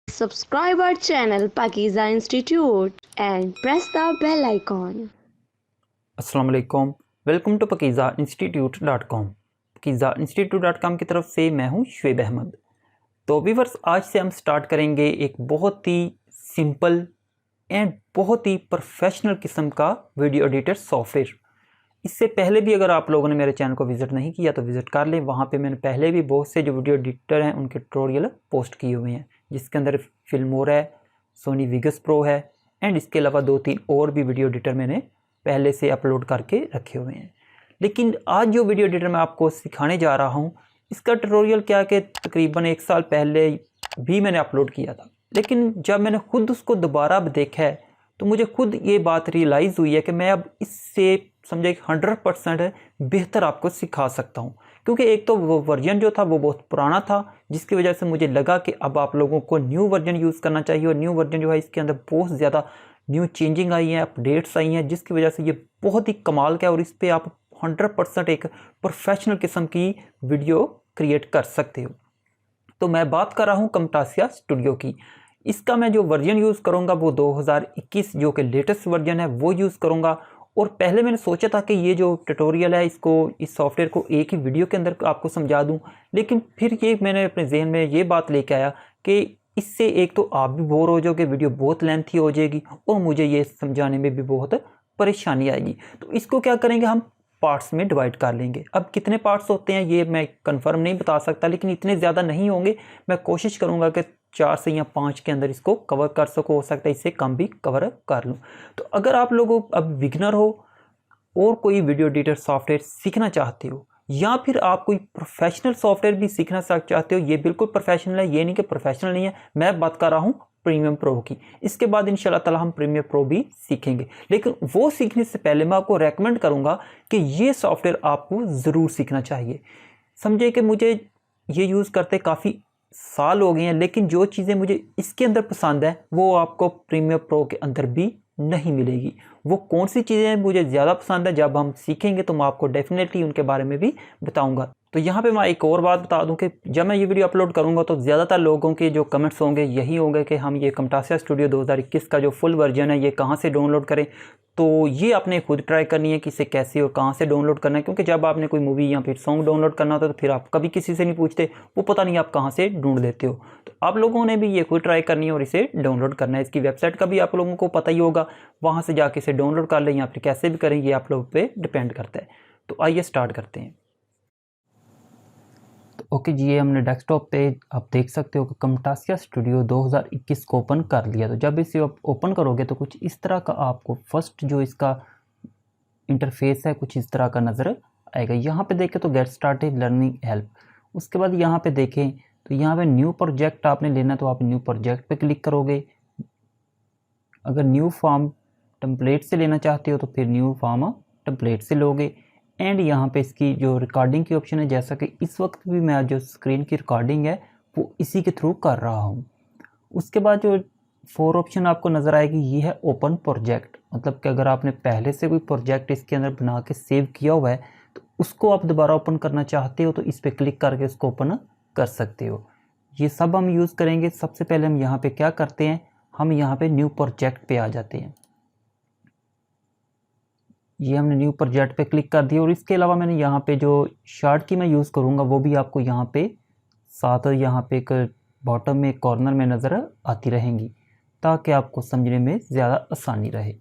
Subscribe our channel Pakiza Institute and press the bell icon. अस्सलाम वालेकुम, welcome to pakizainstitute.com। pakizainstitute.com की तरफ से मैं हूं शुएब अहमद। तो व्यूअर्स, आज से हम स्टार्ट करेंगे एक बहुत ही सिंपल एंड बहुत ही प्रोफेशनल किस्म का वीडियो एडिटर सॉफ्टवेयर। इससे पहले भी अगर आप लोगों ने मेरे चैनल को विज़िट नहीं किया तो विज़िट कर लें। वहाँ पे मैंने पहले भी बहुत से जो वीडियो एडिटर हैं उनके ट्यूटोरियल पोस्ट किए हुए हैं, जिसके अंदर फिल्मोरा है, सोनी विगस प्रो है एंड इसके अलावा 2-3 और भी वीडियो एडिटर मैंने पहले से अपलोड करके रखे हुए हैं। लेकिन आज जो वीडियो एडिटर मैं आपको सिखाने जा रहा हूँ, इसका ट्यूटोरियल क्या कि तकरीबन 1 साल पहले भी मैंने अपलोड किया था, लेकिन जब मैंने खुद उसको दोबारा अब देखा है तो मुझे खुद ये बात रियलाइज़ हुई है कि मैं अब इससे समझे 100% बेहतर आपको सिखा सकता हूँ। क्योंकि एक तो वो वर्जन जो था वो बहुत पुराना था, जिसकी वजह से मुझे लगा कि अब आप लोगों को न्यू वर्जन यूज़ करना चाहिए। और न्यू वर्जन जो है इसके अंदर बहुत ज़्यादा न्यू चेंजिंग आई हैं, अपडेट्स आई हैं, जिसकी वजह से ये बहुत ही कमाल का है और इस पर आप 100% एक प्रोफेशनल किस्म की वीडियो क्रिएट कर सकते हो। तो मैं बात कर रहा हूँ Camtasia स्टूडियो की। इसका मैं जो वर्जन यूज़ करूँगा वो 2021 जो कि लेटेस्ट वर्जन है वो यूज़ करूँगा। और पहले मैंने सोचा था कि ये जो ट्यूटोरियल है इसको इस सॉफ्टवेयर को एक ही वीडियो के अंदर आपको समझा दूं, लेकिन फिर ये मैंने अपने जहन में ये बात लेके आया कि इससे एक तो आप भी बोर हो जाओगे, वीडियो बहुत लेंथी हो जाएगी और मुझे ये समझाने में भी बहुत परेशानी आएगी। तो इसको क्या करेंगे, हम पार्ट्स में डिवाइड कर लेंगे। अब कितने पार्ट्स होते हैं ये मैं कंफर्म नहीं बता सकता, लेकिन इतने ज़्यादा नहीं होंगे। मैं कोशिश करूँगा कि 4 से या 5 के अंदर इसको कवर कर सको, हो सकता है इससे कम भी कवर कर लूँ। तो अगर आप लोग अब बिगिनर हो और कोई वीडियो एडिटर सॉफ्टवेयर सीखना चाहते हो, या फिर आप कोई प्रोफेशनल सॉफ्टवेयर भी सीखना चाहते हो, ये बिल्कुल प्रोफेशनल है, ये नहीं कि प्रोफेशनल नहीं है। मैं बात कर रहा हूँ प्रीमियम प्रो की। इसके बाद इंशाल्लाह ताला हम प्रीमियम प्रो भी सीखेंगे, लेकिन वो सीखने से पहले मैं आपको रेकमेंड करूँगा कि ये सॉफ्टवेयर आपको ज़रूर सीखना चाहिए। समझे कि मुझे ये यूज़ करते काफ़ी साल हो गए हैं, लेकिन जो चीज़ें मुझे इसके अंदर पसंद है वो आपको प्रीमियम प्रो के अंदर भी नहीं मिलेगी। वो कौन सी चीज़ें मुझे ज़्यादा पसंद है, जब हम सीखेंगे तो मैं आपको डेफिनेटली उनके बारे में भी बताऊंगा। तो यहाँ पे मैं एक और बात बता दूं कि जब मैं ये वीडियो अपलोड करूँगा तो ज़्यादातर लोगों के जो कमेंट्स होंगे यही होंगे कि हम ये Camtasia स्टूडियो 2021 का जो फुल वर्जन है ये कहाँ से डाउनलोड करें। तो ये आपने खुद ट्राई करनी है कि इसे कैसे और कहाँ से डाउनलोड करना है, क्योंकि जब आपने कोई मूवी या फिर सॉन्ग डाउनलोड करना होता है तो फिर आप कभी किसी से नहीं पूछते, वो पता नहीं आप कहाँ से ढूंढ लेते हो। तो आप लोगों ने भी ये खुद ट्राई करनी है और इसे डाउनलोड करना है। इसकी वेबसाइट का भी आप लोगों को पता ही होगा, वहाँ से जाके इसे डाउनलोड कर लें या फिर कैसे भी करें, ये आप लोगों पे डिपेंड करता है। तो आइए स्टार्ट करते हैं। तो ओके जी, ये हमने डेस्कटॉप पे आप देख सकते हो कि Camtasia स्टूडियो 2021 को ओपन कर लिया। तो जब इसे आप ओपन करोगे तो कुछ इस तरह का आपको फर्स्ट जो इसका इंटरफेस है कुछ इस तरह का नज़र आएगा। यहाँ पे देखें तो गेट स्टार्टेड लर्निंग हेल्प। उसके बाद यहाँ पे देखें तो यहाँ पे न्यू प्रोजेक्ट आपने लेना, तो आप न्यू प्रोजेक्ट पे क्लिक करोगे। अगर न्यू फॉर्म टेम्पलेट से लेना चाहते हो तो फिर न्यू फॉर्म टेम्पलेट से लोगे। एंड यहाँ पे इसकी जो रिकॉर्डिंग की ऑप्शन है, जैसा कि इस वक्त भी मैं जो स्क्रीन की रिकॉर्डिंग है वो इसी के थ्रू कर रहा हूँ। उसके बाद जो 4 ऑप्शन आपको नज़र आएगी ये है ओपन प्रोजेक्ट। मतलब कि अगर आपने पहले से कोई प्रोजेक्ट इसके अंदर बना के सेव किया हुआ है तो उसको आप दोबारा ओपन करना चाहते हो तो इस पर क्लिक करके उसको ओपन कर सकते हो। ये सब हम यूज़ करेंगे। सबसे पहले हम यहाँ पे क्या करते हैं, हम यहाँ पे न्यू प्रोजेक्ट पे आ जाते हैं। ये हमने न्यू प्रोजेक्ट पे क्लिक कर दिया। और इसके अलावा मैंने यहाँ पे जो शार्ट की मैं यूज़ करूँगा वो भी आपको यहाँ पे साथ यहाँ पे एक बॉटम में कॉर्नर में नज़र आती रहेंगी, ताकि आपको समझने में ज़्यादा आसानी रहे।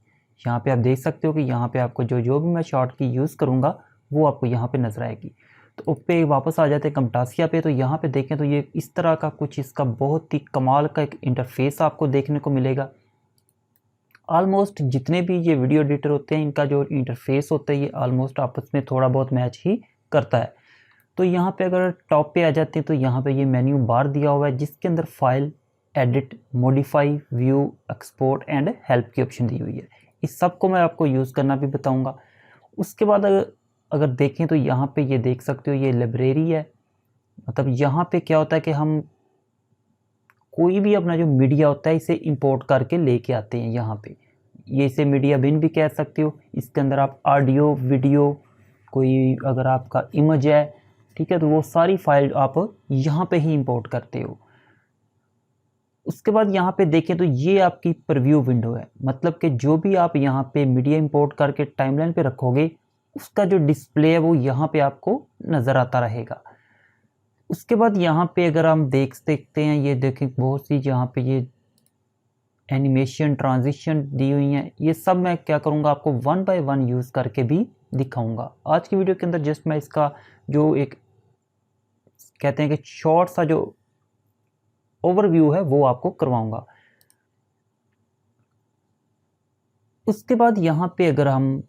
यहाँ पे आप देख सकते हो कि यहाँ पे आपको जो भी मैं शॉर्ट की यूज़ करूँगा वो आपको यहाँ पे नज़र आएगी। तो ऊपर वापस आ जाते हैं Camtasia पे। तो यहाँ पे देखें तो ये इस तरह का कुछ इसका बहुत ही कमाल का एक इंटरफेस आपको देखने को मिलेगा। ऑलमोस्ट जितने भी ये वीडियो एडिटर होते हैं इनका जो इंटरफेस होता है ये ऑलमोस्ट आपस में थोड़ा बहुत मैच ही करता है। तो यहाँ पे अगर टॉप पे आ जाते हैं तो यहाँ पे ये मेन्यू बार दिया हुआ है, जिसके अंदर file, edit, modify, view, export and help की ऑप्शन दी हुई है। इस सब को मैं आपको यूज़ करना भी बताऊँगा। उसके बाद अगर देखें तो यहाँ पे ये देख सकते हो ये लाइब्रेरी है। मतलब यहाँ पे क्या होता है कि हम कोई भी अपना जो मीडिया होता है इसे इंपोर्ट करके लेके आते हैं यहाँ पे। ये इसे मीडिया बिन भी कह सकते हो। इसके अंदर आप ऑडियो, वीडियो, कोई अगर आपका इमेज है, ठीक है, तो वो सारी फाइल आप यहाँ पे ही इंपोर्ट करते हो। उसके बाद यहाँ पे देखें तो ये आपकी प्रीव्यू विंडो है, मतलब कि जो भी आप यहाँ पे मीडिया इंपोर्ट करके टाइमलाइन पे रखोगे उसका जो डिस्प्ले है वो यहाँ पे आपको नज़र आता रहेगा। उसके बाद यहाँ पे अगर हम देख सकते हैं, ये देखें बहुत सी यहाँ पे ये एनिमेशन ट्रांजिशन दी हुई हैं। ये सब मैं क्या करूँगा आपको वन बाय वन यूज़ करके भी दिखाऊंगा। आज की वीडियो के अंदर जस्ट मैं इसका जो एक कहते हैं कि शॉर्ट सा जो ओवरव्यू है वो आपको करवाऊंगा। उसके बाद यहाँ पे अगर हम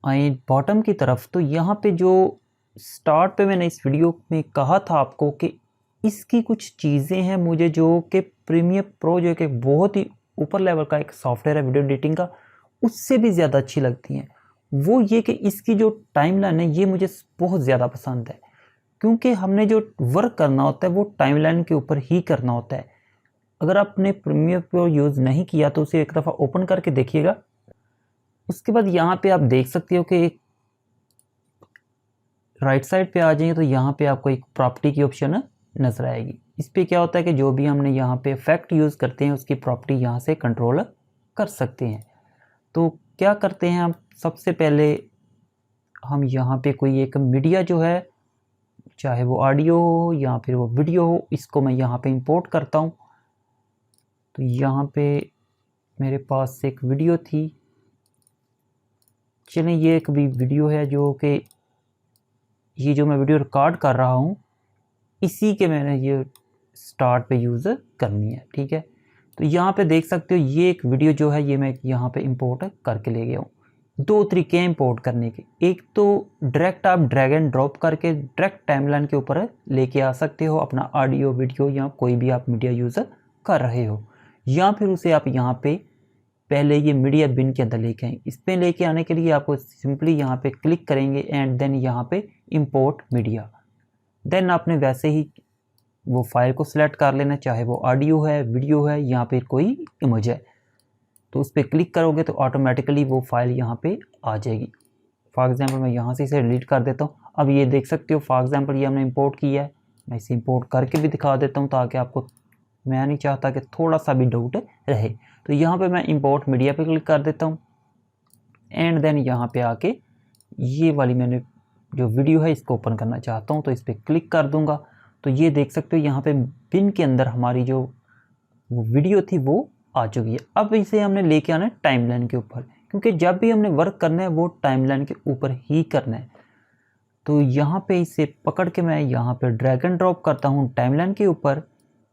आए बॉटम की तरफ तो यहाँ पे जो स्टार्ट पे मैंने इस वीडियो में कहा था आपको कि इसकी कुछ चीज़ें हैं मुझे जो कि प्रीमियर प्रो जो कि बहुत ही ऊपर लेवल का एक सॉफ्टवेयर है वीडियो एडिटिंग का, उससे भी ज़्यादा अच्छी लगती हैं। वो ये कि इसकी जो टाइमलाइन है ये मुझे बहुत ज़्यादा पसंद है, क्योंकि हमने जो वर्क करना होता है वो टाइमलाइन के ऊपर ही करना होता है। अगर आपने प्रीमियर प्रो यूज़ नहीं किया तो उसे एक दफ़ा ओपन करके देखिएगा। उसके बाद यहाँ पे आप देख सकते हो कि एक राइट साइड पे आ जाएंगे तो यहाँ पे आपको एक प्रॉपर्टी की ऑप्शन नज़र आएगी। इस पे क्या होता है कि जो भी हमने यहाँ पे इफेक्ट यूज़ करते हैं उसकी प्रॉपर्टी यहाँ से कंट्रोल कर सकते हैं। तो क्या करते हैं हम, सबसे पहले हम यहाँ पे कोई एक मीडिया जो है, चाहे वो ऑडियो हो या फिर वो वीडियो हो, इसको मैं यहाँ पे इंपोर्ट करता हूँ। तो यहाँ पे मेरे पास एक वीडियो थी, चलें ये एक भी वीडियो है जो कि ये जो मैं वीडियो रिकॉर्ड कर रहा हूँ इसी के मैंने ये स्टार्ट पे यूज़ करनी है, ठीक है। तो यहाँ पे देख सकते हो ये एक वीडियो जो है ये मैं यहाँ पे इंपोर्ट करके ले गया हूँ। दो तरीके हैं इंपोर्ट करने के, एक तो डायरेक्ट आप ड्रैग एंड ड्रॉप करके डायरेक्ट टाइमलाइन के ऊपर लेके आ सकते हो अपना ऑडियो वीडियो या कोई भी आप मीडिया यूज़ कर रहे हो, या फिर उसे आप यहाँ पे पहले ये मीडिया बिन के अंदर लेके आए। इस पर लेके आने के लिए आपको सिंपली यहाँ पे क्लिक करेंगे एंड देन यहाँ पे इंपोर्ट मीडिया। देन आपने वैसे ही वो फाइल को सिलेक्ट कर लेना, चाहे वो ऑडियो है, वीडियो है या फिर कोई इमेज है। तो उस पर क्लिक करोगे तो ऑटोमेटिकली वो फाइल यहाँ पे आ जाएगी। फॉर एग्जांपल मैं यहाँ से इसे डिलीट कर देता हूँ। अब ये देख सकते हो फॉर एग्जांपल ये हमने इंपोर्ट किया है, मैं इसे इंपोर्ट करके भी दिखा देता हूँ ताकि आपको, मैं नहीं चाहता कि थोड़ा सा भी डाउट रहे। तो यहाँ पे मैं इंपोर्ट मीडिया पे क्लिक कर देता हूँ एंड देन यहाँ पे आके ये वाली मैंने जो वीडियो है इसको ओपन करना चाहता हूँ तो इस पर क्लिक कर दूंगा। तो ये देख सकते हो यहाँ पे बिन के अंदर हमारी जो वो वीडियो थी वो आ चुकी है। अब इसे हमने लेके आना है टाइमलाइन के ऊपर, क्योंकि जब भी हमने वर्क करना है वो टाइमलाइन के ऊपर ही करना है। तो यहाँ पे इसे पकड़ के मैं यहाँ पे ड्रैग एंड ड्रॉप करता हूँ टाइमलाइन के ऊपर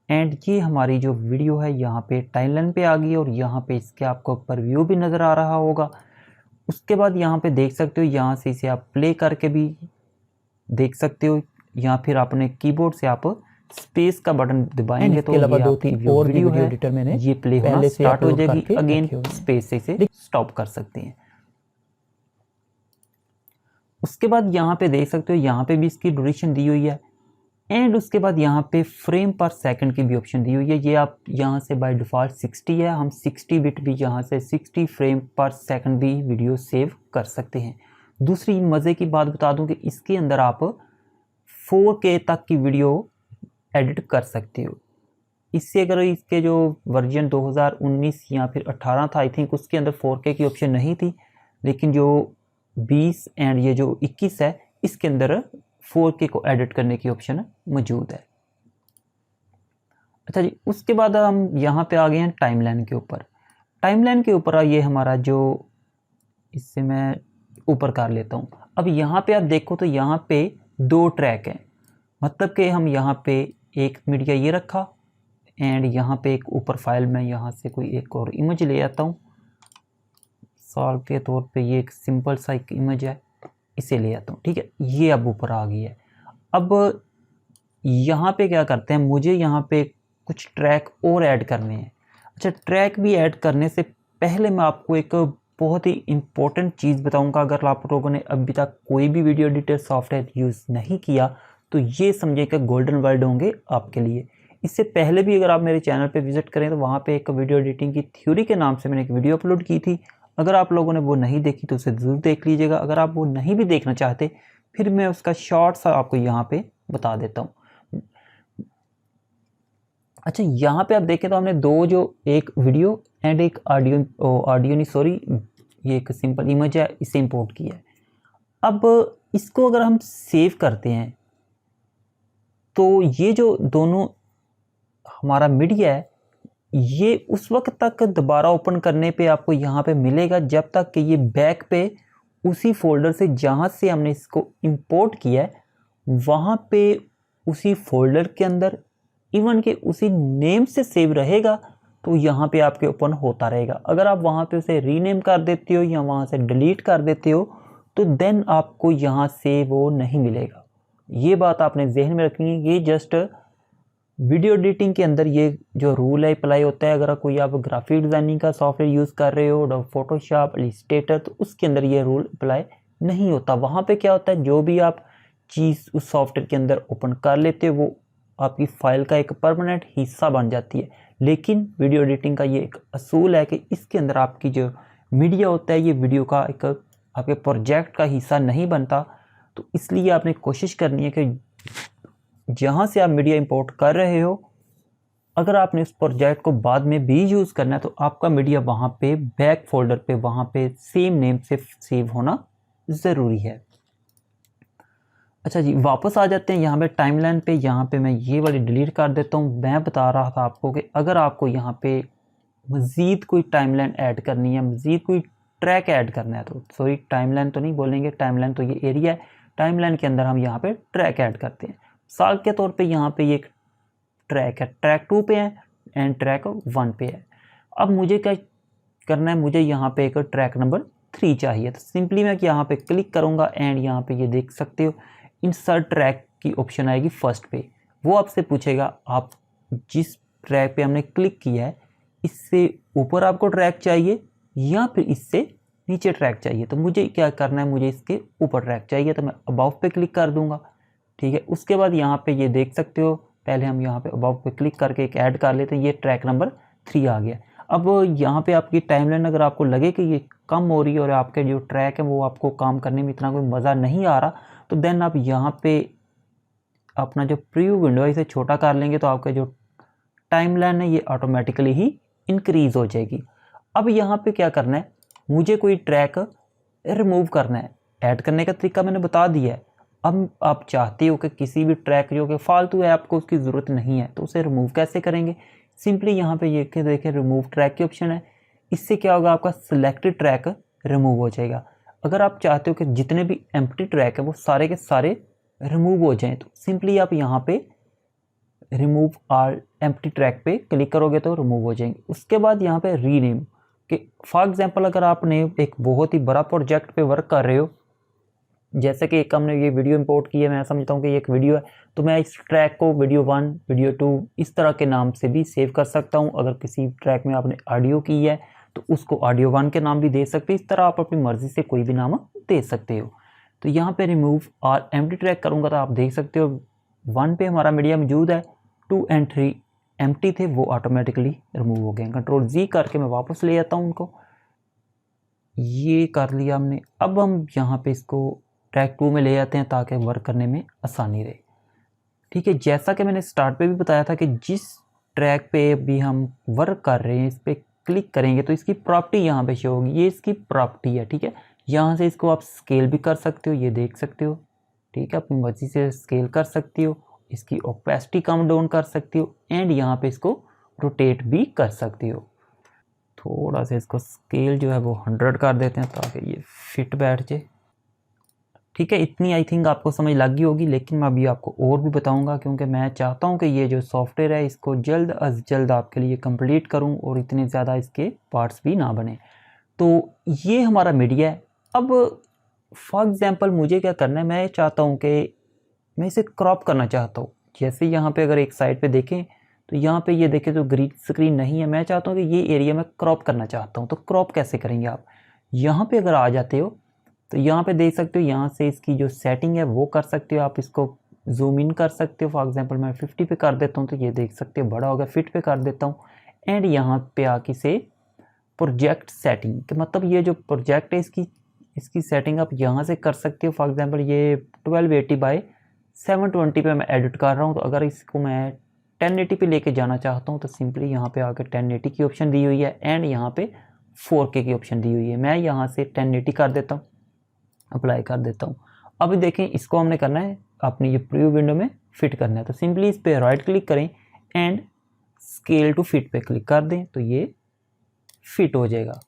एंड ये हमारी जो वीडियो है यहाँ पे टाइमलाइन पे आ गई और यहाँ पे इसके आपको ऊपर व्यू भी नज़र आ रहा होगा। उसके बाद यहाँ पे देख सकते हो यहाँ से इसे आप प्ले करके भी देख सकते हो, या फिर अपने कीबोर्ड से आप स्पेस का बटन दबाएंगे तो ये आपकी और वीडियो एडिटर मैंने ये प्ले होना स्टार्ट हो जाएगी। अगेन स्पेस से इसे स्टॉप कर सकते हैं। उसके बाद यहाँ पे देख सकते हो यहाँ पे भी इसकी ड्यूरेशन दी हुई है एंड उसके बाद यहाँ पे फ्रेम पर सेकंड की भी ऑप्शन दी हुई है। ये आप यहाँ से बाय डिफ़ॉल्ट 60 है, हम 60 बिट भी यहाँ से 60 फ्रेम पर सेकंड भी वीडियो सेव कर सकते हैं। दूसरी मज़े की बात बता दूं कि इसके अंदर आप 4K तक की वीडियो एडिट कर सकते हो। इससे अगर इसके जो वर्जन 2019 या फिर 18 था आई थिंक उसके अंदर 4K की ऑप्शन नहीं थी, लेकिन जो 20 एंड ये जो 21 है इसके अंदर 4K को एडिट करने की ऑप्शन मौजूद है। अच्छा जी, उसके बाद हम यहाँ पे आ गए हैं टाइमलाइन के ऊपर। टाइमलाइन के ऊपर ये हमारा जो, इससे मैं ऊपर कर लेता हूँ। अब यहाँ पे आप देखो तो यहाँ पे दो ट्रैक हैं, मतलब कि हम यहाँ पे एक मीडिया ये रखा एंड यहाँ पे एक ऊपर फाइल में यहाँ से कोई एक और इमेज ले आता हूँ। सॉल्व के तौर पे ये एक सिंपल सा एक इमेज है, इसे ले आता हूँ, ठीक है। ये अब ऊपर आ गई है। अब यहाँ पे क्या करते हैं, मुझे यहाँ पे कुछ ट्रैक और ऐड करने हैं। अच्छा, ट्रैक भी ऐड करने से पहले मैं आपको एक बहुत ही इम्पोर्टेंट चीज़ बताऊंगा। अगर आप लोगों ने अभी तक कोई भी वीडियो एडिटर सॉफ्टवेयर यूज़ नहीं किया तो ये समझिए कि गोल्डन वर्ड होंगे आपके लिए। इससे पहले भी अगर आप मेरे चैनल पे विजिट करें तो वहाँ पे एक वीडियो एडिटिंग की थ्योरी के नाम से मैंने एक वीडियो अपलोड की थी। अगर आप लोगों ने वो नहीं देखी तो उसे ज़रूर देख लीजिएगा। अगर आप वो नहीं भी देखना चाहते फिर मैं उसका शॉर्ट सा आपको यहाँ पे बता देता हूँ। अच्छा, यहाँ पे आप देखें तो हमने दो, जो एक वीडियो एंड एक ऑडियो नहीं सॉरी, ये एक सिंपल इमेज है, इसे इंपोर्ट किया है। अब इसको अगर हम सेव करते हैं तो ये जो दोनों हमारा मीडिया है, ये उस वक्त तक दोबारा ओपन करने पे आपको यहाँ पे मिलेगा जब तक कि ये बैक पे उसी फोल्डर से जहाँ से हमने इसको इंपोर्ट किया है वहाँ पे उसी फोल्डर के अंदर इवन के उसी नेम से सेव रहेगा, तो यहाँ पे आपके ओपन होता रहेगा। अगर आप वहाँ पे उसे रीनेम कर देते हो या वहाँ से डिलीट कर देते हो तो देन आपको यहाँ से वो नहीं मिलेगा। ये बात आपने जहन में रखनी है। ये जस्ट वीडियो एडिटिंग के अंदर ये जो रूल है अप्लाई होता है। अगर कोई आप ग्राफिक डिज़ाइनिंग का सॉफ्टवेयर यूज़ कर रहे हो, फोटोशॉप, इलस्ट्रेटर, तो उसके अंदर ये रूल अप्लाई नहीं होता। वहाँ पे क्या होता है, जो भी आप चीज़ उस सॉफ्टवेयर के अंदर ओपन कर लेते हो वो आपकी फ़ाइल का एक परमानेंट हिस्सा बन जाती है। लेकिन वीडियो एडिटिंग का ये एक असूल है कि इसके अंदर आपकी जो मीडिया होता है ये वीडियो का एक आपके प्रोजेक्ट का हिस्सा नहीं बनता। तो इसलिए आपने कोशिश करनी है कि जहाँ से आप मीडिया इंपोर्ट कर रहे हो, अगर आपने उस प्रोजेक्ट को बाद में भी यूज़ करना है तो आपका मीडिया वहाँ पे बैक फोल्डर पे वहाँ पे सेम नेम से सेव होना ज़रूरी है। अच्छा जी, वापस आ जाते हैं यहाँ पे टाइमलाइन पे। यहाँ पे मैं ये वाली डिलीट कर देता हूँ। मैं बता रहा था आपको कि अगर आपको यहाँ पे मज़ीद कोई टाइमलाइन ऐड करनी है, मज़ीद कोई ट्रैक ऐड करना है, तो सॉरी टाइमलाइन तो नहीं बोलेंगे, टाइमलाइन तो ये एरिया है। टाइमलाइन के अंदर हम यहाँ पे ट्रैक ऐड करते हैं। मिसाल के तौर पे यहाँ पे ये एक ट्रैक है, ट्रैक 2 पे है एंड ट्रैक 1 पे है। अब मुझे क्या करना है, मुझे यहाँ पे एक ट्रैक नंबर 3 चाहिए। तो सिंपली मैं यहाँ पे क्लिक करूँगा एंड यहाँ पे ये देख सकते हो इंसर्ट ट्रैक की ऑप्शन आएगी फर्स्ट पे। वो आपसे पूछेगा आप जिस ट्रैक पे हमने क्लिक किया है इससे ऊपर आपको ट्रैक चाहिए या फिर इससे नीचे ट्रैक चाहिए। तो मुझे क्या करना है, मुझे इसके ऊपर ट्रैक चाहिए, तो मैं अबाव पे क्लिक कर दूंगा। ठीक है, उसके बाद यहाँ पे ये देख सकते हो, पहले हम यहाँ पे अबाव पे क्लिक करके एक ऐड कर लेते हैं। ये ट्रैक नंबर 3 आ गया। अब यहाँ पे आपकी टाइमलाइन अगर आपको लगे कि ये कम हो रही है और आपके जो ट्रैक है वो आपको काम करने में इतना कोई मज़ा नहीं आ रहा, तो देन आप यहाँ पे अपना जो प्रीव्यू विंडो है इसे छोटा कर लेंगे तो आपका जो टाइमलाइन है ये ऑटोमेटिकली ही इंक्रीज़ हो जाएगी। अब यहाँ पे क्या करना है, मुझे कोई ट्रैक रिमूव करना है। ऐड करने का तरीका मैंने बता दिया है। अब आप चाहते हो कि किसी भी ट्रैक जो कि फालतू है, आपको उसकी ज़रूरत नहीं है, तो उसे रिमूव कैसे करेंगे। सिंपली यहाँ पे ये देखें रिमूव ट्रैक की ऑप्शन है। इससे क्या होगा, आपका सिलेक्टेड ट्रैक रिमूव हो जाएगा। अगर आप चाहते हो कि जितने भी एम्प्टी ट्रैक है वो सारे के सारे रिमूव हो जाएं, तो सिंपली आप यहाँ पे रिमूव ऑल एम्प्टी ट्रैक पे क्लिक करोगे तो रिमूव हो जाएंगे। उसके बाद यहाँ पे रीनेम कि फॉर एग्जांपल अगर आपने एक बहुत ही बड़ा प्रोजेक्ट पे वर्क कर रहे हो, जैसे कि एक हमने ये वीडियो इंपोर्ट की है, मैं समझता हूँ कि ये एक वीडियो है, तो मैं इस ट्रैक को वीडियो 1, वीडियो 2 इस तरह के नाम से भी सेव कर सकता हूँ। अगर किसी ट्रैक में आपने ऑडियो की है तो उसको ऑडियो 1 के नाम भी दे सकते हैं। इस तरह आप अपनी मर्ज़ी से कोई भी नाम दे सकते हो। तो यहाँ पे रिमूव और एम्प्टी ट्रैक करूँगा तो आप देख सकते हो 1 पे हमारा मीडिया मौजूद है, 2 एंड 3 एम्प्टी थे, वो ऑटोमेटिकली रिमूव हो गए। कंट्रोल Z करके मैं वापस ले आता हूँ उनको। ये कर लिया हमने। अब हम यहाँ पे इसको ट्रैक 2 में ले आते हैं ताकि वर्क करने में आसानी रहे। ठीक है, जैसा कि मैंने स्टार्ट पे भी बताया था कि जिस ट्रैक पे भी हम वर्क कर रहे हैं इस पर क्लिक करेंगे तो इसकी प्रॉपर्टी यहाँ पे शो होगी। ये इसकी प्रॉपर्टी है। ठीक है, यहाँ से इसको आप स्केल भी कर सकते हो, ये देख सकते हो। ठीक है, अपनी मर्जी से स्केल कर सकती हो, इसकी ओपेसिटी कम डाउन कर सकती हो एंड यहाँ पे इसको रोटेट भी कर सकती हो। थोड़ा सा इसको स्केल जो है वो 100 कर देते हैं ताकि ये फिट बैठ जाए। ठीक है, इतनी आई थिंक आपको समझ लग गई होगी, लेकिन मैं अभी आपको और भी बताऊंगा क्योंकि मैं चाहता हूं कि ये जो सॉफ्टवेयर है इसको जल्द अज जल्द आपके लिए कंप्लीट करूं और इतने ज़्यादा इसके पार्ट्स भी ना बने। तो ये हमारा मीडिया है। अब फॉर एग्ज़ाम्पल मुझे क्या करना है, मैं चाहता हूँ कि मैं इसे क्रॉप करना चाहता हूँ। जैसे यहाँ पर अगर एक साइड पर देखें तो यहाँ पर ये देखें तो ग्रीन स्क्रीन नहीं है। मैं चाहता हूँ कि ये एरिया मैं क्रॉप करना चाहता हूँ। तो क्रॉप कैसे करेंगे, आप यहाँ पर अगर आ जाते हो तो यहाँ पे देख सकते हो, यहाँ से इसकी जो सेटिंग है वो कर सकते हो। आप इसको जूम इन कर सकते हो। फॉर एग्जांपल मैं 50 पे कर देता हूँ तो ये देख सकते हो बड़ा होगा। फिट पे कर देता हूँ एंड यहाँ पे आके से प्रोजेक्ट सेटिंग के मतलब ये जो प्रोजेक्ट है इसकी सेटिंग आप यहाँ से कर सकते हो। फॉर एग्जांपल ये 1280 बाई 720 पे मैं एडिट कर रहा हूँ, तो अगर इसको मैं 1080 पे लेके जाना चाहता हूँ तो सिंपली यहाँ पे आकर 1080 की ऑप्शन दी हुई है एंड यहाँ पे 4K की ऑप्शन दी हुई है। मैं यहाँ से 1080 कर देता हूँ, अप्लाई कर देता हूँ। अब देखें इसको हमने करना है अपनी ये प्रीव्यू विंडो में फिट करना है, तो सिंपली इस पर राइट क्लिक करें एंड स्केल टू फिट पे क्लिक कर दें तो ये फिट हो जाएगा।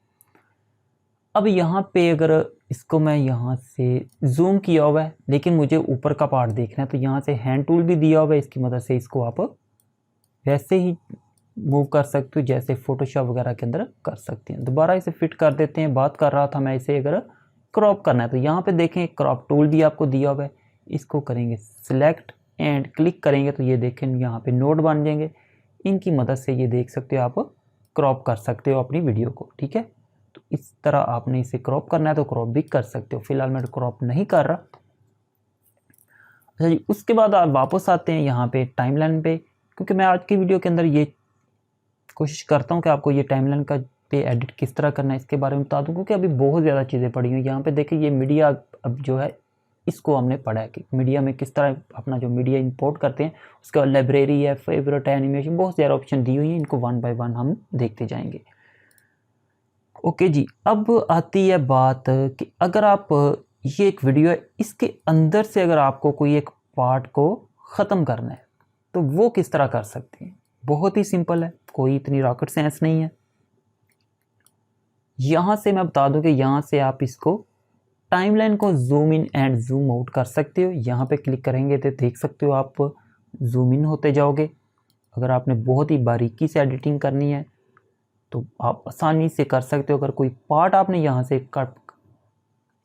अब यहाँ पे अगर इसको मैं यहाँ से जूम किया हुआ है लेकिन मुझे ऊपर का पार्ट देखना है तो यहाँ से हैंड टूल भी दिया हुआ है, इसकी मदद से इसको आप वैसे ही मूव कर सकते हो जैसे फोटोशॉप वगैरह के अंदर कर सकते हैं। दोबारा इसे फिट कर देते हैं। बात कर रहा था मैं इसे अगर क्रॉप करना है तो यहाँ पे देखें क्रॉप टूल भी आपको दिया हुआ है, इसको करेंगे सिलेक्ट एंड क्लिक करेंगे तो ये देखें यहाँ पे नोड बन जाएंगे। इनकी मदद से ये देख सकते हो आप क्रॉप कर सकते हो अपनी वीडियो को, ठीक है। तो इस तरह आपने इसे क्रॉप करना है तो क्रॉप भी कर सकते हो। फिलहाल मैं क्रॉप नहीं कर रहा। अच्छा जी, उसके बाद आप वापस आते हैं यहाँ पे टाइमलाइन पे, क्योंकि मैं आज की वीडियो के अंदर ये कोशिश करता हूँ कि आपको ये टाइमलाइन का पे एडिट किस तरह करना है इसके बारे में बता दूँ, क्योंकि अभी बहुत ज़्यादा चीज़ें पड़ी हुई। यहाँ पे देखिए ये मीडिया अब जो है इसको हमने पढ़ा है कि मीडिया में किस तरह अपना जो मीडिया इंपोर्ट करते हैं। उसके बाद लाइब्रेरी है, फेवरेट है, एनिमेशन, बहुत सारे ऑप्शन दी हुई हैं। इनको वन बाय वन हम देखते जाएंगे। ओके जी, अब आती है बात कि अगर आप ये एक वीडियो है इसके अंदर से अगर आपको कोई एक पार्ट को ख़त्म करना है तो वो किस तरह कर सकते हैं। बहुत ही सिंपल है, कोई इतनी रॉकेट साइंस नहीं है। यहाँ से मैं बता दूं कि यहाँ से आप इसको टाइमलाइन को zoom in and zoom out कर सकते हो। यहाँ पे क्लिक करेंगे तो देख सकते हो आप जूम इन होते जाओगे। अगर आपने बहुत ही बारीकी से एडिटिंग करनी है तो आप आसानी से कर सकते हो। अगर कोई पार्ट आपने यहाँ से कट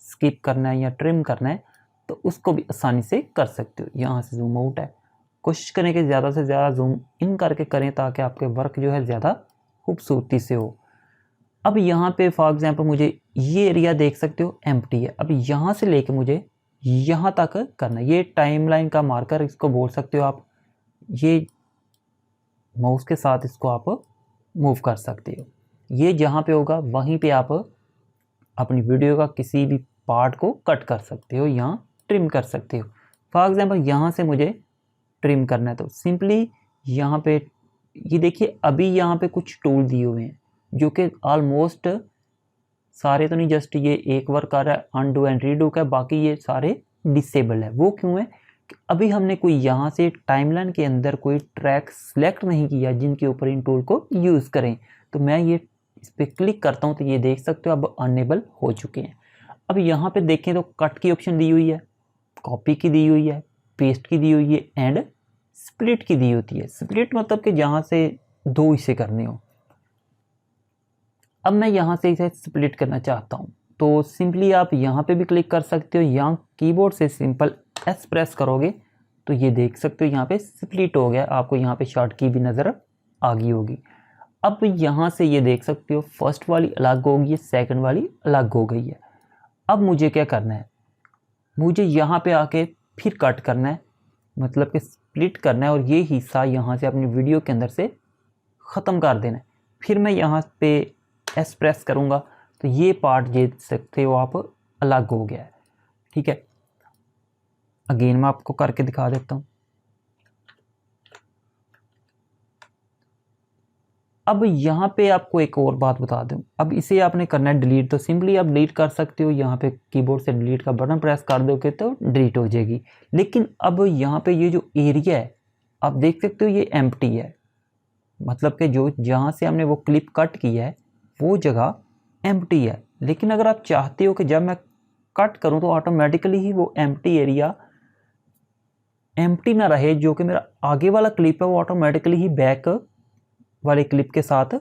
स्किप करना है या ट्रिम करना है तो उसको भी आसानी से कर सकते हो। यहाँ से जूम आउट है, कोशिश करें कि ज़्यादा से ज़्यादा जूम इन करके करें ताकि आपके वर्क जो है ज़्यादा खूबसूरती से हो। अब यहाँ पे फॉर एग्जांपल मुझे ये एरिया देख सकते हो एम्प्टी है। अब यहाँ से लेके मुझे यहाँ तक करना है। ये टाइमलाइन का मार्कर इसको बोल सकते हो आप। ये माउस के साथ इसको आप मूव कर सकते हो। ये जहाँ पे होगा वहीं पे आप अपनी वीडियो का किसी भी पार्ट को कट कर सकते हो, यहाँ ट्रिम कर सकते हो। फॉर एग्जांपल यहाँ से मुझे ट्रिम करना है तो सिंपली यहाँ पे ये देखिए अभी यहाँ पे कुछ टूल दिए हुए हैं जो कि ऑलमोस्ट सारे तो नहीं, जस्ट ये एक वर्क कर रहा है अनडू एंड रीडू का, बाकी ये सारे डिसेबल है। वो क्यों है कि अभी हमने कोई यहाँ से टाइमलाइन के अंदर कोई ट्रैक सिलेक्ट नहीं किया जिनके ऊपर इन टूल को यूज़ करें। तो मैं ये इस पर क्लिक करता हूँ तो ये देख सकते हो अब अनेबल हो चुके हैं। अब यहाँ पे देखें तो कट की ऑप्शन दी हुई है, कॉपी की दी हुई है, पेस्ट की दी हुई है एंड स्प्लिट की दी होती है। स्प्लिट मतलब कि जहाँ से दो हिस्से करने हो। अब मैं यहाँ से इसे स्प्लिट करना चाहता हूँ तो सिंपली आप यहाँ पे भी क्लिक कर सकते हो या कीबोर्ड से सिंपल एस प्रेस करोगे तो ये देख सकते हो यहाँ पे स्प्लिट हो गया। आपको यहाँ पे शॉर्ट की भी नज़र आ गई होगी। अब यहाँ से ये देख सकते हो फर्स्ट वाली अलग हो गई है, सेकंड वाली अलग हो गई है। अब मुझे क्या करना है, मुझे यहाँ पे आके फिर कट करना है, मतलब कि स्प्लिट करना है और ये हिस्सा यहाँ से अपनी वीडियो के अंदर से ख़त्म कर देना है। फिर मैं यहाँ पे एस प्रेस करूँगा तो ये पार्ट देख सकते हो आप अलग हो गया है, ठीक है। अगेन मैं आपको करके दिखा देता हूँ। अब यहाँ पे आपको एक और बात बता दूँ, अब इसे आपने करना है डिलीट तो सिंपली आप डिलीट कर सकते हो। यहाँ पे कीबोर्ड से डिलीट का बटन प्रेस कर दोगे तो डिलीट हो जाएगी। लेकिन अब यहाँ पे ये जो एरिया है आप देख सकते हो ये एम्प्टी है, मतलब कि जो जहाँ से हमने वो क्लिप कट की है वो जगह एम्प्टी है। लेकिन अगर आप चाहते हो कि जब मैं कट करूँ तो ऑटोमेटिकली ही वो एम्प्टी एरिया एम्प्टी ना रहे, जो कि मेरा आगे वाला क्लिप है वो ऑटोमेटिकली ही बैक वाले क्लिप के साथ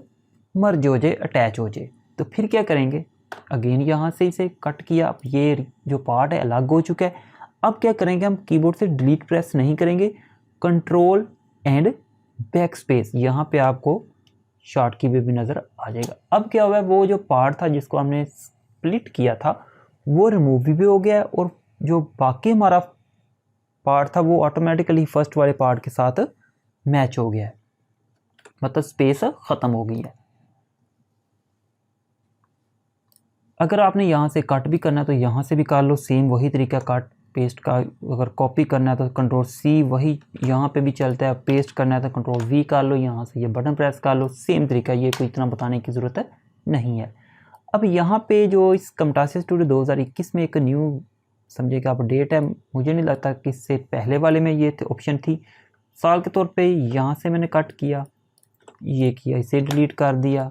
मर्ज हो जाए, अटैच हो जाए। तो फिर क्या करेंगे, अगेन यहाँ से इसे कट किया। अब ये जो पार्ट है अलग हो चुका है। अब क्या करेंगे, हम कीबोर्ड से डिलीट प्रेस नहीं करेंगे, कंट्रोल एंड बैक स्पेस, यहाँ पे आपको शॉर्ट की भी नज़र आ जाएगा। अब क्या हुआ है, वो जो पार्ट था जिसको हमने स्प्लिट किया था वो रिमूव भी हो गया है और जो बाकी हमारा पार्ट था वो ऑटोमेटिकली फर्स्ट वाले पार्ट के साथ मैच हो गया है, मतलब स्पेस ख़त्म हो गई है। अगर आपने यहाँ से कट भी करना है तो यहाँ से भी कर लो, सेम वही तरीका कट पेस्ट का अगर कॉपी करना है तो कंट्रोल सी, वही यहाँ पे भी चलता है। पेस्ट करना है तो कंट्रोल वी कर लो, यहाँ से ये बटन प्रेस कर लो, सेम तरीका, ये कोई इतना बताने की ज़रूरत नहीं है। अब यहाँ पे जो इस कमटासिया स्टूडियो 2021 में एक न्यू समझे कि अपडेट है, मुझे नहीं लगता कि इससे पहले वाले में ये ऑप्शन थी। साल के तौर पे यहाँ से मैंने कट किया, ये किया, इसे डिलीट कर दिया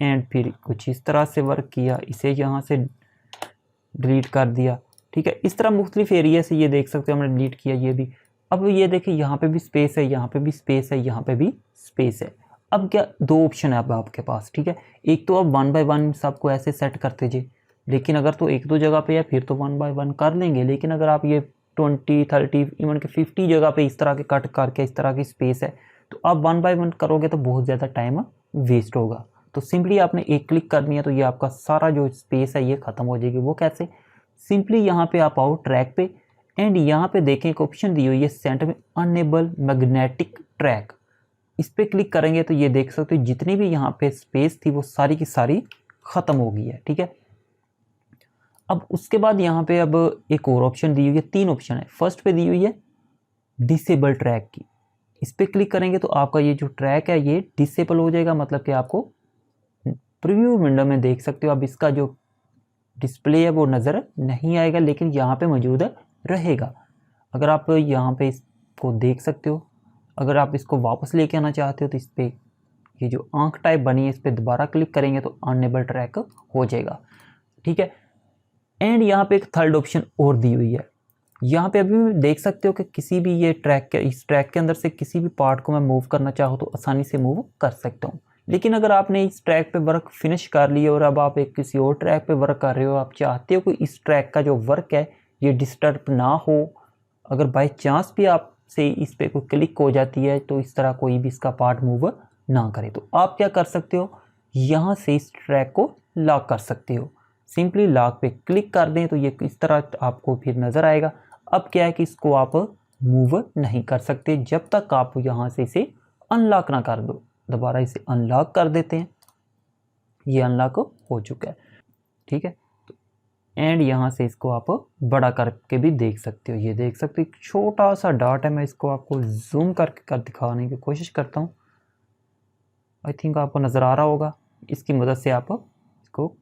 एंड फिर कुछ इस तरह से वर्क किया, इसे यहाँ से डिलीट कर दिया। ठीक है, इस तरह मुख्तलिफ एरिया से ये देख सकते हो हमने डिलीट किया ये भी। अब ये देखिए यहाँ पे भी स्पेस है, यहाँ पे भी स्पेस है, यहाँ पे भी स्पेस है। अब क्या, दो ऑप्शन है अब आपके पास। ठीक है, एक तो अब 1 बाय 1 सबको ऐसे सेट करते जी, लेकिन अगर तो एक दो जगह पे है फिर तो 1 बाय 1 कर लेंगे। लेकिन अगर आप ये 20, 30, इवन के 50 जगह पे इस तरह के कट करके इस तरह की स्पेस है तो आप 1 बाय 1 करोगे तो बहुत ज़्यादा टाइम वेस्ट होगा। तो सिंपली आपने एक क्लिक करनी है तो ये आपका सारा जो स्पेस है ये ख़त्म हो जाएगी। वो कैसे, सिंपली यहाँ पे आप आओ ट्रैक पे एंड यहाँ पे देखें एक ऑप्शन दी हुई है सेंटर में, अनेबल मैग्नेटिक ट्रैक। इस पर क्लिक करेंगे तो ये देख सकते हो जितनी भी यहाँ पे स्पेस थी वो सारी की सारी ख़त्म हो गई है। ठीक है, अब उसके बाद यहाँ पे अब एक और ऑप्शन दी हुई है, 3 ऑप्शन है। फर्स्ट पे दी हुई है डिसेबल ट्रैक की, इस पर क्लिक करेंगे तो आपका ये जो ट्रैक है ये डिसेबल हो जाएगा। मतलब कि आपको प्रीव्यू विंडो में देख सकते हो अब इसका जो डिस्प्ले है वो नज़र नहीं आएगा, लेकिन यहाँ पे मौजूद रहेगा। अगर आप यहाँ पे इसको देख सकते हो, अगर आप इसको वापस लेके आना चाहते हो तो इस पर ये जो आंख टाइप बनी है इस पर दोबारा क्लिक करेंगे तो अनेबल ट्रैक हो जाएगा। ठीक है, एंड यहाँ पे एक थर्ड ऑप्शन और दी हुई है। यहाँ पे अभी देख सकते हो कि किसी भी ये ट्रैक के, इस ट्रैक के अंदर से किसी भी पार्ट को मैं मूव करना चाहूँ तो आसानी से मूव कर सकता हूँ। लेकिन अगर आपने इस ट्रैक पे वर्क फिनिश कर लिया और अब आप एक किसी और ट्रैक पे वर्क कर रहे हो, आप चाहते हो कि इस ट्रैक का जो वर्क है ये डिस्टर्ब ना हो, अगर बाई चांस भी आपसे इस पे कोई क्लिक हो जाती है तो इस तरह कोई भी इसका पार्ट मूव ना करे, तो आप क्या कर सकते हो, यहाँ से इस ट्रैक को लॉक कर सकते हो। सिंपली लॉक पे क्लिक कर दें तो ये इस तरह आपको फिर नज़र आएगा। अब क्या है कि इसको आप मूव नहीं कर सकते जब तक आप यहाँ से इसे अनलॉक ना कर दो। दोबारा इसे अनलॉक कर देते हैं, ये अनलॉक हो चुका है। ठीक है, एंड यहाँ से इसको आप बड़ा करके भी देख सकते हो। ये देख सकते हो एक छोटा सा डॉट है, मैं इसको आपको जूम करके दिखाने की कोशिश करता हूँ। आई थिंक आपको नज़र आ रहा होगा, इसकी मदद से आप इसको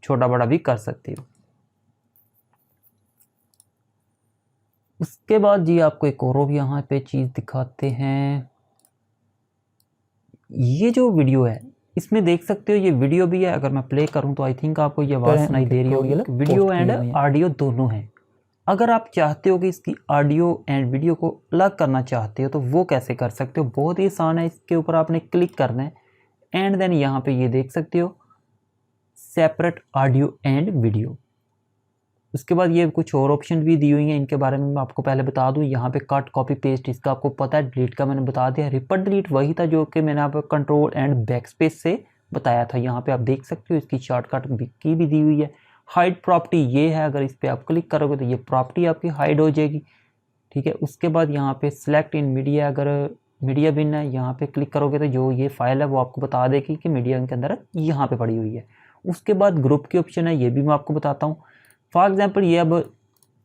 छोटा बड़ा भी कर सकते हो। उसके बाद जी आपको एक और भी यहाँ पे चीज़ दिखाते हैं। ये जो वीडियो है इसमें देख सकते हो ये वीडियो भी है, अगर मैं प्ले करूँ तो आई थिंक आपको ये आवाज़ सुनाई दे रही होगी। वीडियो एंड ऑडियो दोनों हैं। अगर आप चाहते हो कि इसकी ऑडियो एंड वीडियो को अलग करना चाहते हो तो वो कैसे कर सकते हो, बहुत ही आसान है। इसके ऊपर आपने क्लिक करना है एंड देन यहाँ पे ये देख सकते हो सेपरेट ऑडियो एंड वीडियो। उसके बाद ये कुछ और ऑप्शन भी दी हुई हैं, इनके बारे में मैं आपको पहले बता दूं। यहाँ पे कट कॉपी पेस्ट इसका आपको पता है, डिलीट का मैंने बता दिया। रिपीट डिलीट वही था जो कि मैंने आप कंट्रोल एंड बैक स्पेस से बताया था। यहाँ पे आप देख सकते हो इसकी शॉर्टकट की भी दी हुई है। हाइड प्रॉपर्टी ये है, अगर इस पर आप क्लिक करोगे तो ये प्रॉपर्टी आपकी हाइड हो जाएगी। ठीक है, उसके बाद यहाँ पे सिलेक्ट इन मीडिया, अगर मीडिया बिन है यहाँ पे क्लिक करोगे तो जो ये फाइल है वो आपको बता देगी कि मीडिया के अंदर यहाँ पे पड़ी हुई है। उसके बाद ग्रुप की ऑप्शन है, ये भी मैं आपको बताता हूँ। फॉर एग्जाम्पल ये अब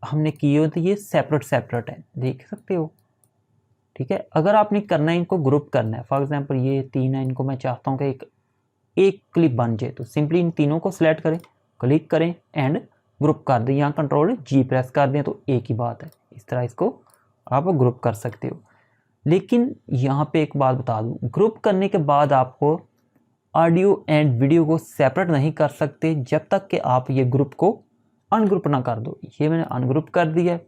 हमने किए हो तो ये सेपरेट है, देख सकते हो। ठीक है, अगर आपने करना है इनको ग्रुप करना है, फॉर एग्जाम्पल ये 3 है, इनको मैं चाहता हूँ कि एक क्लिप बन जाए, तो सिंपली इन तीनों को सिलेक्ट करें, क्लिक करें एंड ग्रुप कर दें। यहाँ कंट्रोल जी प्रेस कर दें तो एक ही बात है, इस तरह इसको आप ग्रुप कर सकते हो। लेकिन यहाँ पे एक बात बता दूँ, ग्रुप करने के बाद आपको ऑडियो एंड वीडियो को सेपरेट नहीं कर सकते जब तक कि आप ये ग्रुप को अनग्रुप ना कर दो। ये मैंने अनग्रुप कर दिया है।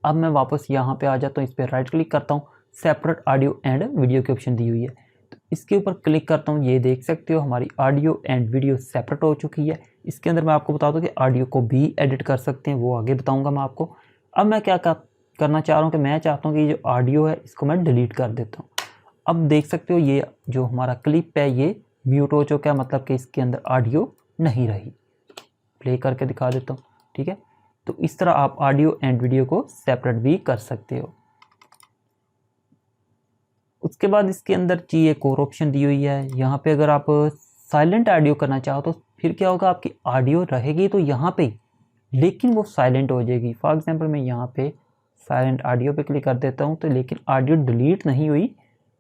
अब मैं वापस यहाँ पे आ जाता हूँ, इस पर राइट क्लिक करता हूँ, सेपरेट ऑडियो एंड वीडियो की ऑप्शन दी हुई है, तो इसके ऊपर क्लिक करता हूँ। ये देख सकते हो हमारी ऑडियो एंड वीडियो सेपरेट हो चुकी है। इसके अंदर मैं आपको बता दूँ कि ऑडियो को भी एडिट कर सकते हैं, वो आगे बताऊँगा मैं आपको। अब मैं क्या करना चाह रहा हूँ कि मैं चाहता हूँ कि ये जो ऑडियो है इसको मैं डिलीट कर देता हूँ। अब देख सकते हो ये जो हमारा क्लिप है ये म्यूट हो चुका है, मतलब कि इसके अंदर ऑडियो नहीं रही। प्ले करके दिखा देता हूँ। ठीक है, तो इस तरह आप ऑडियो एंड वीडियो को सेपरेट भी कर सकते हो। उसके बाद इसके अंदर जी एक और ऑप्शन दी हुई है, यहाँ पे अगर आप साइलेंट ऑडियो करना चाहो तो फिर क्या होगा, आपकी ऑडियो रहेगी तो यहाँ पे, लेकिन वो साइलेंट हो जाएगी। फॉर एग्जांपल मैं यहाँ पे साइलेंट ऑडियो पे क्लिक कर देता हूँ तो लेकिन ऑडियो डिलीट नहीं हुई,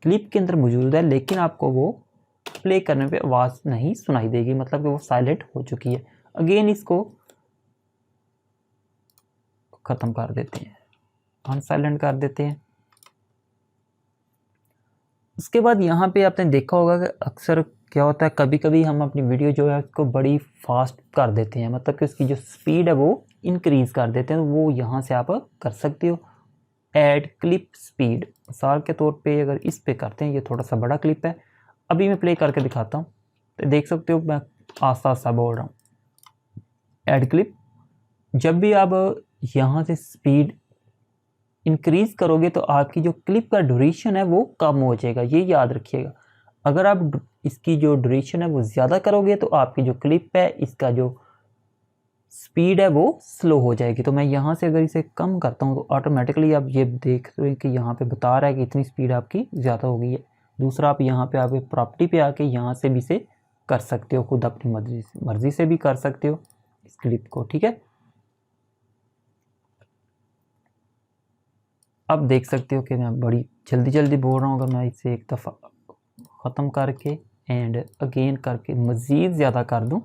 क्लिप के अंदर मौजूद है, लेकिन आपको वो प्ले करने पे आवाज़ नहीं सुनाई देगी, मतलब कि वो साइलेंट हो चुकी है। अगेन इसको ख़त्म कर देते हैं, अनसाइलेंट कर देते हैं। उसके बाद यहाँ पे आपने देखा होगा कि अक्सर क्या होता है, कभी कभी हम अपनी वीडियो जो है उसको बड़ी फास्ट कर देते हैं, मतलब कि उसकी जो स्पीड है वो इंक्रीज़ कर देते हैं। तो वो यहाँ से आप कर सकते हो ऐड क्लिप स्पीड। मिसाल के तौर पे अगर इस पे करते हैं, ये थोड़ा सा बड़ा क्लिप है, अभी मैं प्ले करके दिखाता हूँ तो देख सकते हो मैं आस्ता आस्ता बोल रहा हूँ ऐड क्लिप। जब भी आप यहाँ से स्पीड इंक्रीज़ करोगे तो आपकी जो क्लिप का ड्यूरेशन है वो कम हो जाएगा, ये याद रखिएगा। अगर आप इसकी जो ड्यूरेशन है वो ज़्यादा करोगे तो आपकी जो क्लिप है इसका जो स्पीड है वो स्लो हो जाएगी। तो मैं यहाँ से अगर इसे कम करता हूँ तो ऑटोमेटिकली आप ये देख रहे हैं कि यहाँ पे बता रहा है कि इतनी स्पीड आपकी ज़्यादा हो गई है। दूसरा, आप यहाँ पे आके प्रॉपर्टी पे आके यहाँ से भी इसे कर सकते हो, खुद अपनी मर्जी से भी कर सकते हो इस क्लिप को, ठीक है। अब देख सकते हो कि मैं बड़ी जल्दी जल्दी बोल रहा हूँ। अगर मैं इसे एक दफ़ा ख़त्म करके एंड अगेन करके मज़ीद ज़्यादा कर दूँ,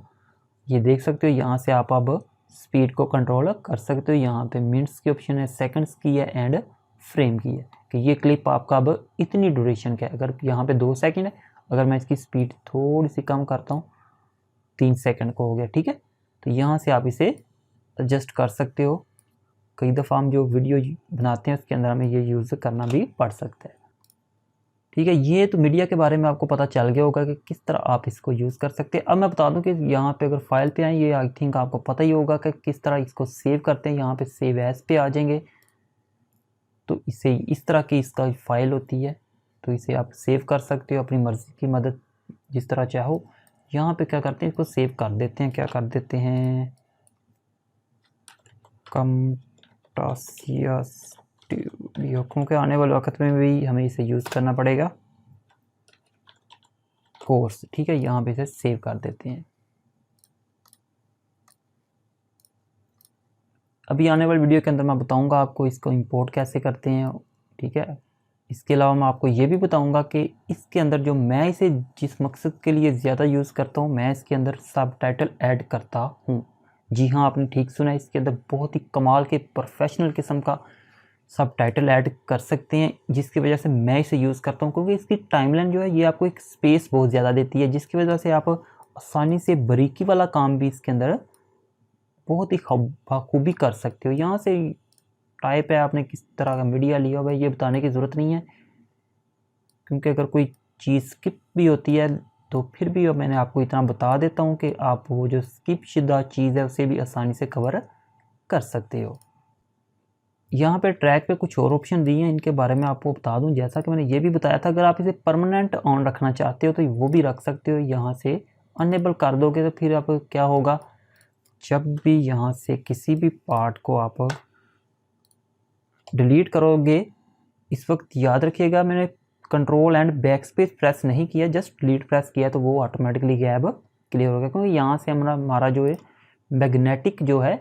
ये देख सकते हो यहाँ से आप अब स्पीड को कंट्रोल कर सकते हो। यहाँ पे मिनट्स की ऑप्शन है, सेकंड्स की है एंड फ्रेम की है कि ये क्लिप आपका अब इतनी ड्यूरेशन का है। अगर यहाँ पे 2 सेकंड है, अगर मैं इसकी स्पीड थोड़ी सी कम करता हूँ 3 सेकंड को हो गया, ठीक है। तो यहाँ से आप इसे एडजस्ट कर सकते हो। कई दफ़ा हम जो वीडियो बनाते हैं उसके अंदर हमें ये यूज़ करना भी पड़ सकता है, ठीक है। ये तो मीडिया के बारे में आपको पता चल गया होगा कि किस तरह आप इसको यूज़ कर सकते हैं। अब मैं बता दूं कि यहाँ पे अगर फाइल पे आए, ये आई थिंक आपको पता ही होगा कि किस तरह इसको सेव करते हैं। यहाँ पे सेव एज पे आ जाएंगे तो इसे इस तरह की इसका फाइल होती है, तो इसे आप सेव कर सकते हो अपनी मर्ज़ी की मदद जिस तरह चाहो। यहाँ पे क्या करते हैं, इसको सेव कर देते हैं, क्या कर देते हैं, Camtasia स्टूडियो, क्योंकि आने वाले वक्त में भी हमें इसे यूज़ करना पड़ेगा कोर्स, ठीक है। यहाँ पे इसे सेव कर देते हैं। अभी आने वाली वीडियो के अंदर मैं बताऊंगा आपको इसको इंपोर्ट कैसे करते हैं, ठीक है। इसके अलावा मैं आपको ये भी बताऊंगा कि इसके अंदर जो मैं इसे जिस मकसद के लिए ज़्यादा यूज़ करता हूँ, मैं इसके अंदर सब टाइटल ऐड करता हूँ। जी हाँ, आपने ठीक सुना, इसके अंदर बहुत ही कमाल के प्रोफेशनल किस्म का सब टाइटल ऐड कर सकते हैं, जिसकी वजह से मैं इसे यूज़ करता हूँ। क्योंकि इसकी टाइमलाइन जो है ये आपको एक स्पेस बहुत ज़्यादा देती है, जिसकी वजह से आप आसानी से बारीकी वाला काम भी इसके अंदर बहुत ही बखूबी कर सकते हो। यहाँ से टाइप है, आपने किस तरह का मीडिया लिया हुआ है ये बताने की ज़रूरत नहीं है, क्योंकि अगर कोई चीज़ स्किप भी होती है तो फिर भी मैंने आपको इतना बता देता हूँ कि आप वो जो स्किप शुदा चीज़ है उसे भी आसानी से कवर कर सकते हो। यहाँ पे ट्रैक पे कुछ और ऑप्शन दिए हैं, इनके बारे में आपको बता दूं। जैसा कि मैंने ये भी बताया था, अगर आप इसे परमानेंट ऑन रखना चाहते हो तो वो भी रख सकते हो। यहाँ से अनेबल कर दोगे तो फिर आप क्या होगा, जब भी यहाँ से किसी भी पार्ट को आप डिलीट करोगे, इस वक्त याद रखिएगा मैंने control and back space press नहीं किया, जस्ट डिलीट प्रेस किया तो वो ऑटोमेटिकली गैप क्लियर हो गया। क्योंकि यहाँ से हमारा जो है मैग्नेटिक जो है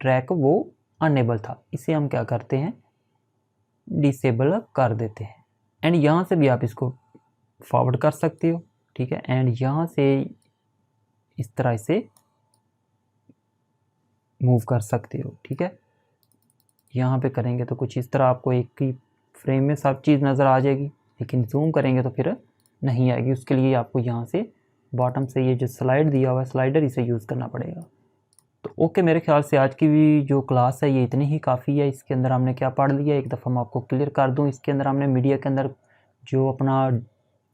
ट्रैक वो अनेबल था, इसे हम क्या करते हैं डिसेबल कर देते हैं। एंड यहाँ से भी आप इसको फॉरवर्ड कर सकते हो, ठीक है। एंड यहाँ से इस तरह से मूव कर सकते हो, ठीक है। यहाँ पे करेंगे तो कुछ इस तरह आपको एक ही फ्रेम में सब चीज़ नज़र आ जाएगी, लेकिन जूम करेंगे तो फिर नहीं आएगी। उसके लिए आपको यहाँ से बॉटम से ये जो स्लाइड दिया हुआ है स्लाइडर, इसे यूज़ करना पड़ेगा। तो ओके, मेरे ख्याल से आज की भी जो क्लास है ये इतनी ही काफ़ी है। इसके अंदर हमने क्या पढ़ लिया, एक दफ़ा मैं आपको क्लियर कर दूं। इसके अंदर हमने मीडिया के अंदर जो अपना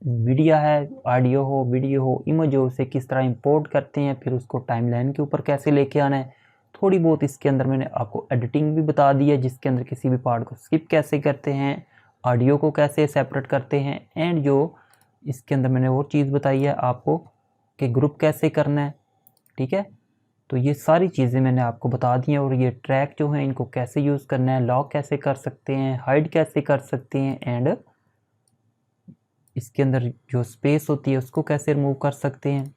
मीडिया है, ऑडियो हो, वीडियो हो, इमेज हो, उसे किस तरह इंपोर्ट करते हैं, फिर उसको टाइमलाइन के ऊपर कैसे लेके आना है। थोड़ी बहुत इसके अंदर मैंने आपको एडिटिंग भी बता दी है, जिसके अंदर किसी भी पार्ट को स्किप कैसे करते हैं, ऑडियो को कैसे सेपरेट करते हैं, एंड जो इसके अंदर मैंने वो चीज़ बताई है आपको कि ग्रुप कैसे करना है, ठीक है। तो ये सारी चीज़ें मैंने आपको बता दी हैं। और ये ट्रैक जो है इनको कैसे यूज़ करना है, लॉक कैसे कर सकते हैं, हाइड कैसे कर सकते हैं, एंड इसके अंदर जो स्पेस होती है उसको कैसे रिमूव कर सकते हैं,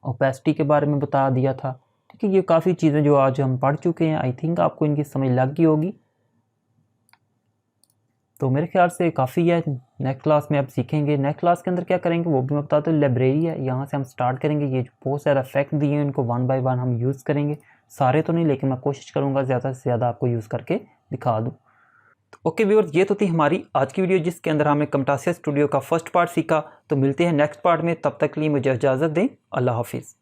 ओपेसिटी के बारे में बता दिया था। कि ये काफ़ी चीज़ें जो आज हम पढ़ चुके हैं, आई थिंक आपको इनकी समझ लग गई होगी। तो मेरे ख्याल से काफ़ी है। नेक्स्ट क्लास में अब सीखेंगे। नेक्स्ट क्लास के अंदर क्या करेंगे वो भी मैं बताता हूँ। लाइब्रेरी है, यहाँ से हम स्टार्ट करेंगे। ये बहुत सारा फैक्ट दिए हैं, इनको वन बाय वन हम यूज़ करेंगे। सारे तो नहीं, लेकिन मैं कोशिश करूँगा ज़्यादा से ज़्यादा आपको यूज़ करके दिखा दूँ। तो ओके व्यूअर्स, ये तो थी हमारी आज की वीडियो जिसके अंदर हमने camtasia स्टूडियो का फर्स्ट पार्ट सीखा। तो मिलते हैं नेक्स्ट पार्ट में, तब तक के लिए मुझे इजाज़त दें। अल्लाह हाफिज़।